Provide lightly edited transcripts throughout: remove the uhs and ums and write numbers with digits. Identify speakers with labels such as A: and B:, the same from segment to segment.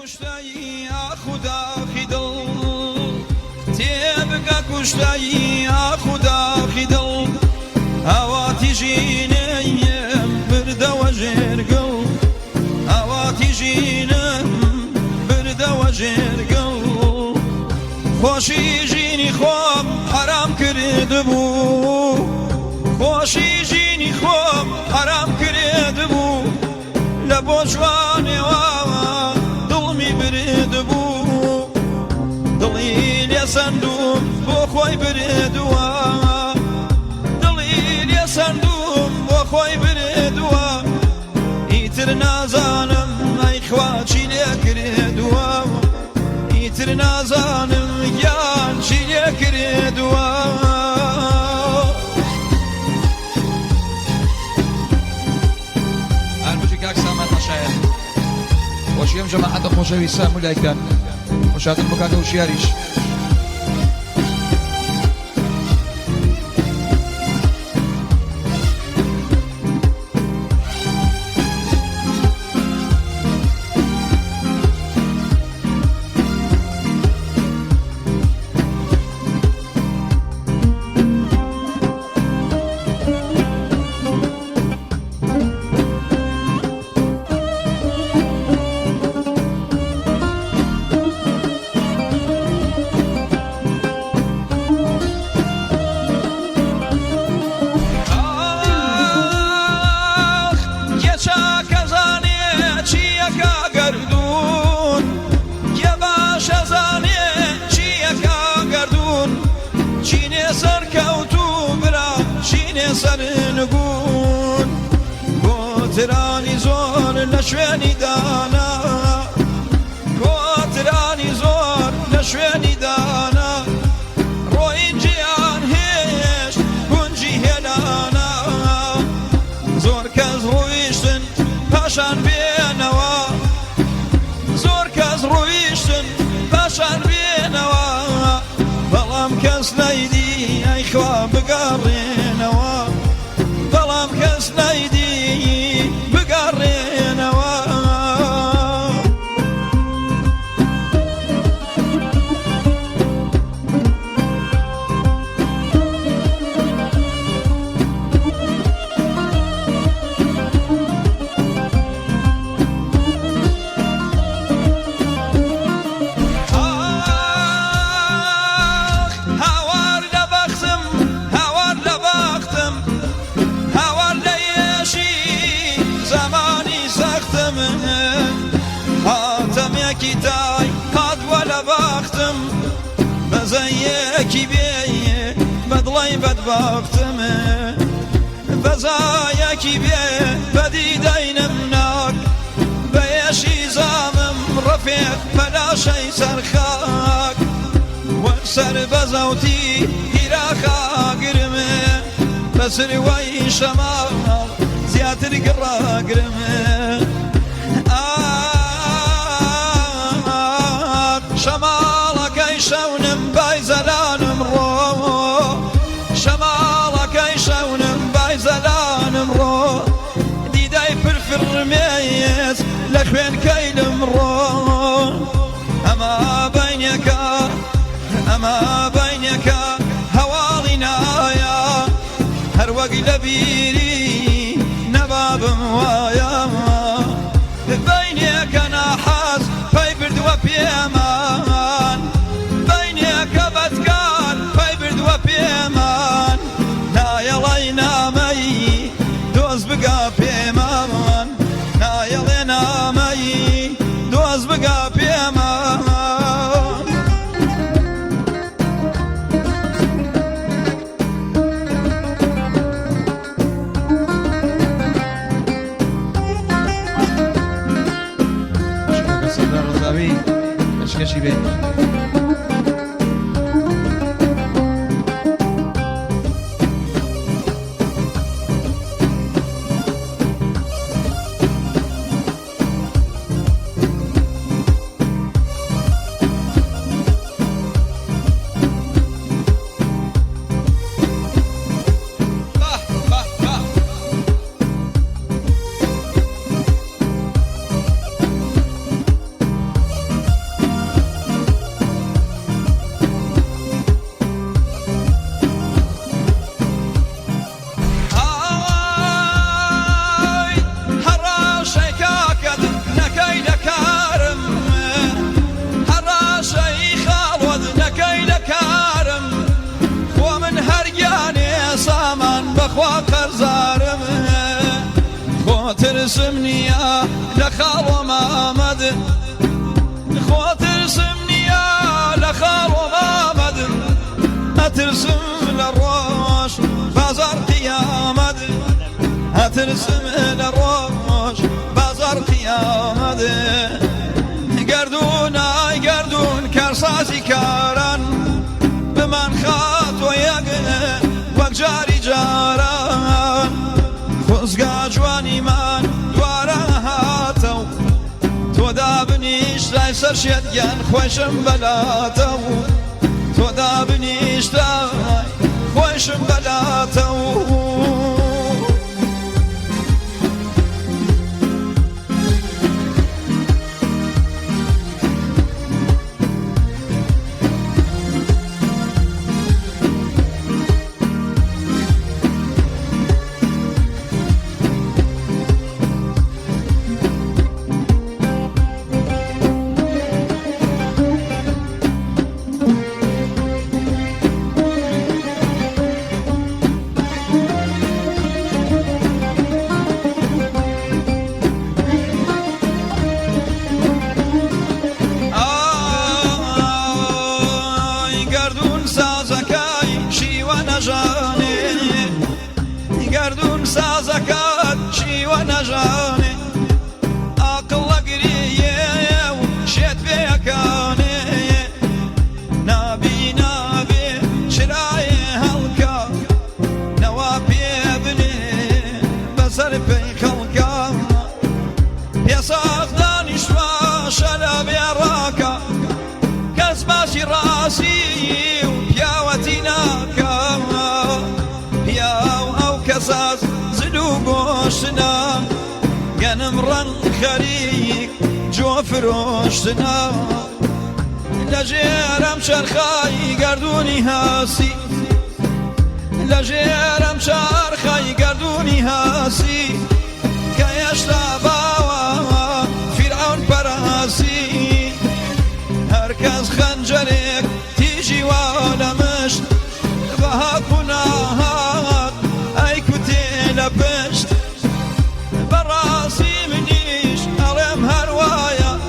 A: کشتایی خدا خیدل تبقى کشتایی خدا خیدل هواتی جینم برده و جرگل هواتی جینم برده و جرگل خوشی جینی خواب حرام کرد بو خوشی جینی خواب حرام کرد بو لبو جوانی واوا دڵمی برد بوو دڵی لێ سەندوم بۆ خۆی بردووە دڵی لێ سەندوم بۆ خۆی بردووە ئیتر نازانم ئەی خوا چی لێ کردووە ئیتر نازانم گیان چی لێ کردووە وشيم جماعة خوشوي سامو لايكان وشاهد المكاكا وشياريش سرنگون کوترانی زور لشوێنی دانا کوترانی زور لشوێنی دانا ڕۆی گیان هێشت گونجی هێنانا زۆر کەس ڕۆیشتن پاشان بێنەوە زۆر کەس ڕۆیشتن پاشان بێنەوە بەڵام کەس نەیدی ئەی خوا بگەڕێنەوە بەڵام کەس نەیدی بگەڕێنەوە تای قاد ولا باختم بزایکی بیه بدلای بدبختم بزایکی بیه بدی دینم ناک بیشی زامم رفیق فلاشی سرخاک و سر بزوتی هیراخا گرمه بسر وی شمال زیادر گرا گرمه شمالەکەی شەونم بای زەلانم ڕۆ شەماڵەکەی شەونم بای زەلانم ڕۆ دیدای فرفرمێز لە خوێنکەیلم ڕۆ ئەمە بینەکە هەواڵی نایە هەر وەک لە بیری نەبابم وایە بینێکە ناحەز پەی بردووە پێمان بینێکە بەدکار پەی بردووە پێمان نایەڵی نامەی دۆز بگا پێمان نایەڵێ نامەی دۆز بگا پێمان کشی بین ترسمني لخال ومامد خو ترسمني لخال ومامد هترسم للروش بازار قيامد هترسم للروش بازار قيامد قردون اي قردون كرساسي كاران بمن خات ويقن وقجاري جاران خزقا جواني من دوارا هاتو تو دابنيش لاي سرشيد ين خوشم بلاتو تو دابنيش لاي خوشم بلاتو گردون سازکات چی و نجانه عقل گریه و شت بیکانه نبی شرای هلکا نوابی بنی بسر پی خلکا یساق دانشوا شلبی راکا کس باشی راسی و پیاوتی ناکا كساس زلو قوشنا قنم رن خريق جو فروشنا لجيرم شرخاي قردوني هاسي لجيرم شرخاي قردوني هاسي كيشتا باوا فرعون براسي هركز خنجرك تيجي وانا مشت بهاكونا لبشت براسي منيش أرم هروايا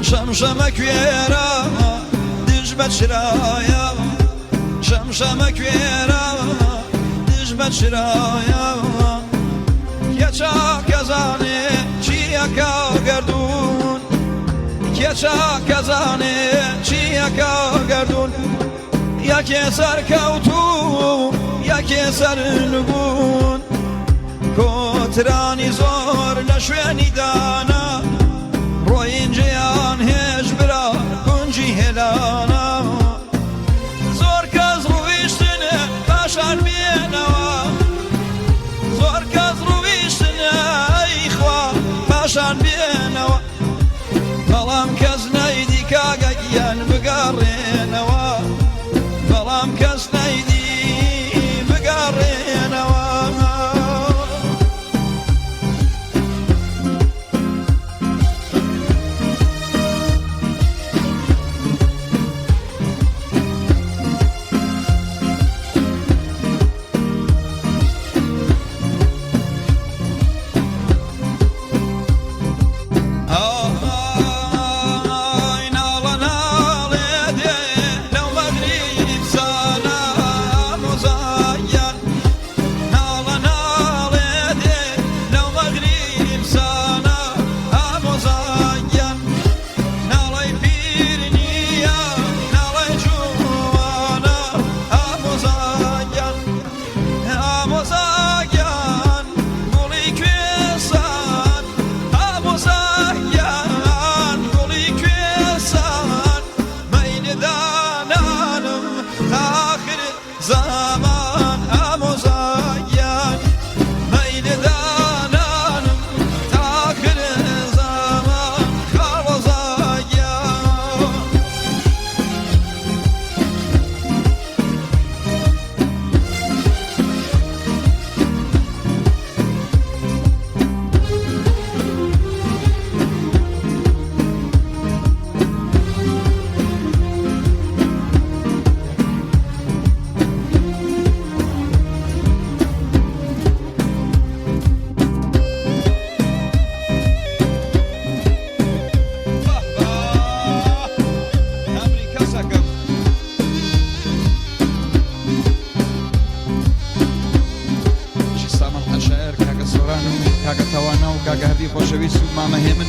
A: شمشمك ويرا دجبت شرايا شمشمك ويرا دجبت شرايا كيشا كزاني چيكا قردون كيشا كزاني چيكا قردون يا كيسر كوتو يا كيسر نبون كوتراني زور لشويني دانا روين جيان هجبرا كنجي هلانا زور كز رويشتنا باشان بينوا زور كز رويشتنا ايخوا باشان بينوا بلام كز نايدي كاقايان بقارينوا بلام كز نايدي بقارينوا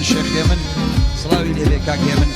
A: شێخێ من سڵاوی لێبێ کاکێ من